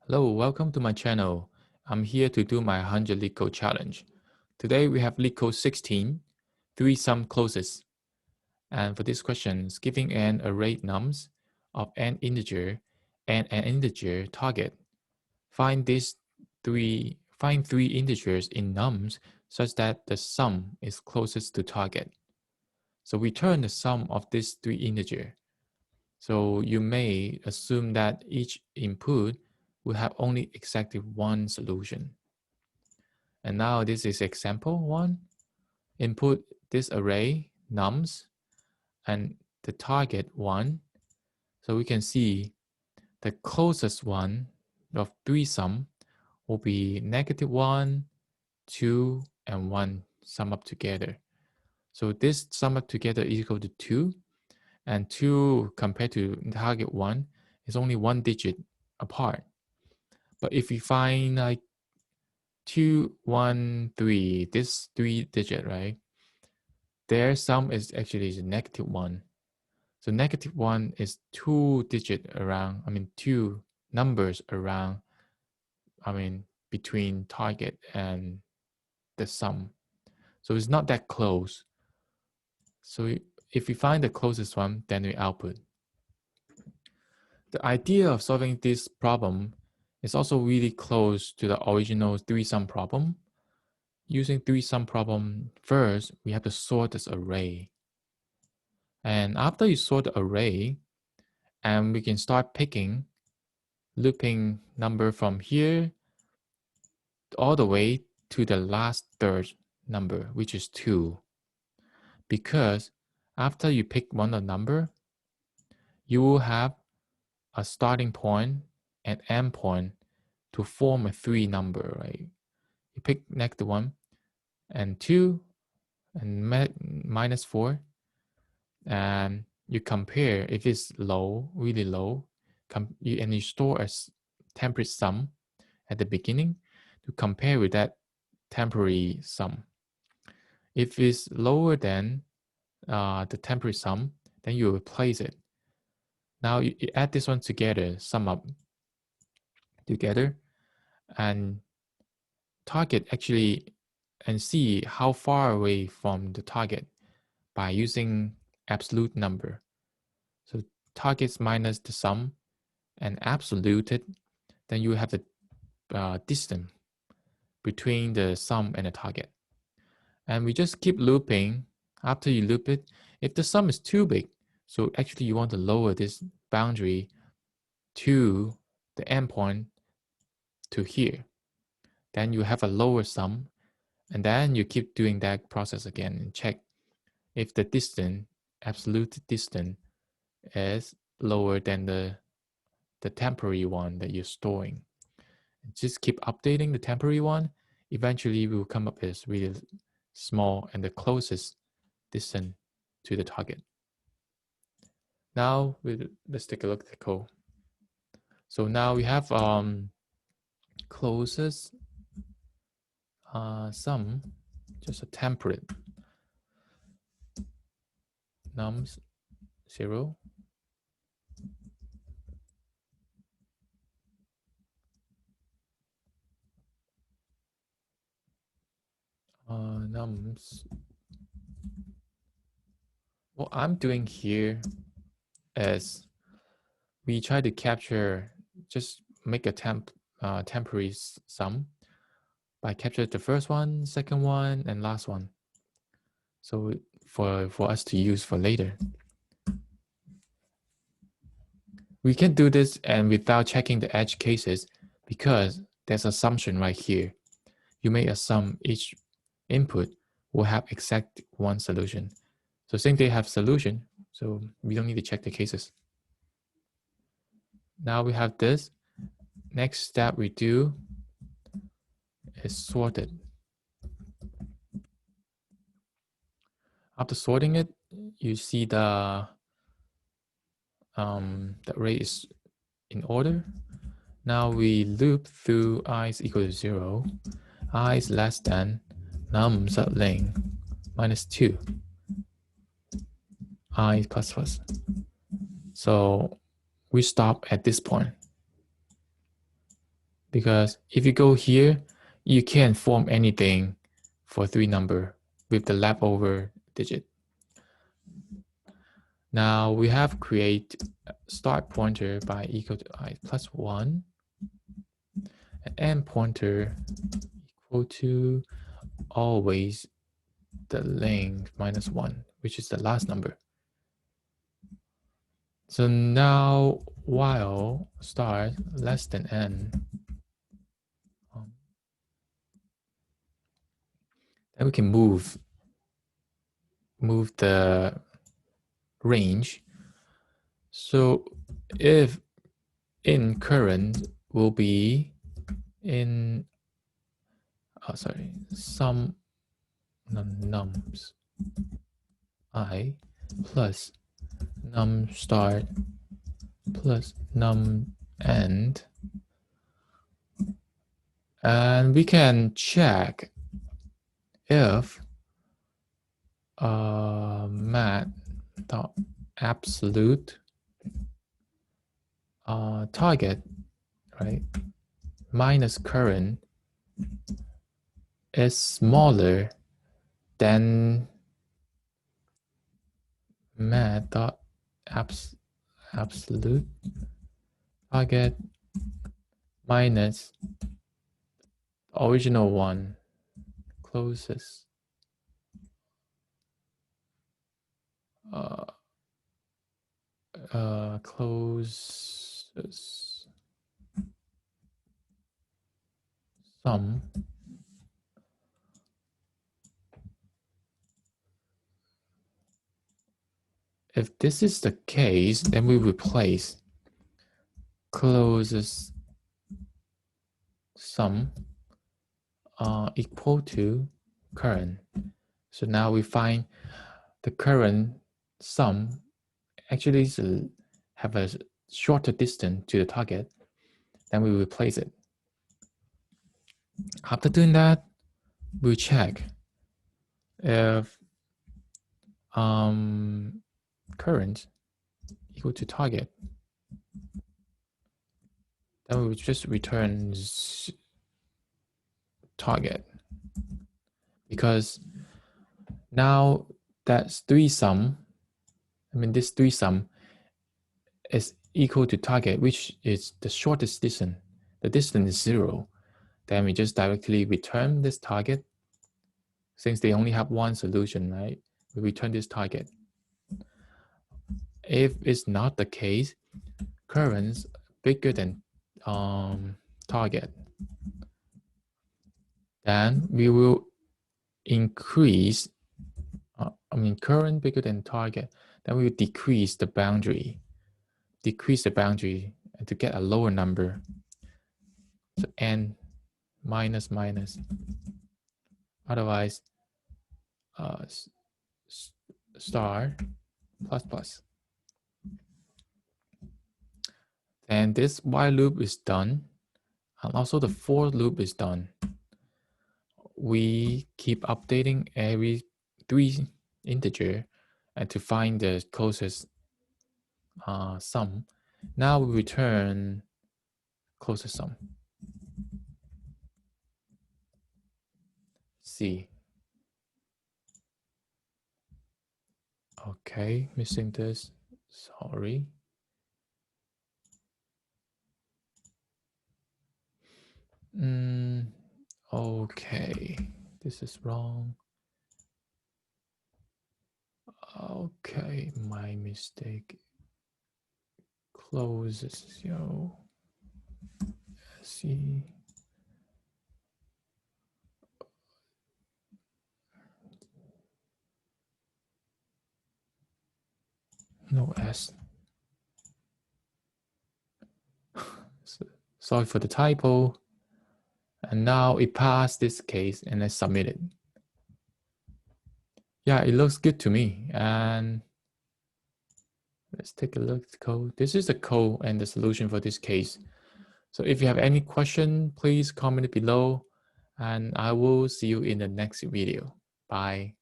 Hello, welcome to my channel. I'm here to do my 100 Leetcode challenge. Today we have Leetcode 16, 3 sum closes. And for this question, giving an array nums of an integer and an integer target. Find three integers in nums such that the sum is closest to target. So return the sum of these three integers. So you may assume that each input will have only exactly one solution. And now this is example one. Input this array nums and the target one. So we can see the closest one of three sum will be -1, 2, and 1 sum up together. So this sum up together is equal to 2, and 2 compared to target 1 is only one digit apart. But if we find like 2, 1, 3, this 3 digit, right? Their sum is actually -1. So -1 is 2 digit around, two numbers around, between target and the sum. So it's not that close. So if we find the closest one, then we output. The idea of solving this problem is also really close to the original three-sum problem. Using three-sum problem, first, we have to sort this array. And after you sort the array, and we can start picking, looping number from here all the way to the last third number, which is 2. Because after you pick one number, you will have a starting point and end point to form a 3 number, right? You pick -1 and 2 and -4, and you compare if it's low, really low, and you store a temporary sum at the beginning to compare with that temporary sum. If it's lower than the temporary sum, then you replace it. Now you add this one together, sum up together, and target actually, and see how far away from the target by using absolute number. So targets minus the sum and absoluted, then you have the distance between the sum and the target. And we just keep looping. After you loop it, if the sum is too big, so actually you want to lower this boundary to the endpoint to here, then you have a lower sum, and then you keep doing that process again and check if the distance, absolute distance, is lower than the temporary one that you're storing. Just keep updating the temporary one. Eventually, we will come up as really small and the closest distance to the target. Now, let's take a look at the code. So now we have closest sum, just a template, nums 0. Nums. What I'm doing here is we try to capture, just make a temporary sum by capture the first one, second one, and last one. So for us to use for later. We can do this and without checking the edge cases because there's assumption right here. You may assume each input will have exact one solution. So since they have solution, so we don't need to check the cases. Now we have this. Next step we do is sorted. After sorting it, you see the array is in order. Now we loop through I is equal to 0, I is less than num sublink -2, I plus. So we stop at this point. Because if you go here, you can't form anything for 3 number with the leftover digit. Now we have create start pointer by equal to I plus 1, and end pointer equal to always the length minus 1, which is the last number. So now while start less than n, then we can move the range. So if in current will be in some nums I plus num start plus num end, and we can check if mat dot absolute target, right, minus current is smaller than mat dot absolute target minus original one closest closest sum If this is the case, then we replace closest sum equal to current. So now we find the current sum actually have a shorter distance to the target. Then we replace it. After doing that, we check if current equal to target. Then we will just return target, because now that's 3 sum. This 3 sum is equal to target, which is the shortest distance. The distance is 0. Then we just directly return this target. Since they only have one solution, right? We return this target. If it's not the case, currents bigger than target, then we will increase, current bigger than target, then we will decrease the boundary to get a lower number. So n minus minus, otherwise star plus plus. And this while loop is done, and also the for loop is done. We keep updating every 3 integer and to find the closest sum. Now we return closest sum. C. Okay, missing this. Sorry. Okay, this is wrong. Okay, my mistake. Closes, yo. See. No S. Sorry for the typo. And now it passed this case and I submit it. Yeah, it looks good to me. And let's take a look at the code. This is the code and the solution for this case. So if you have any question, please comment it below and I will see you in the next video. Bye.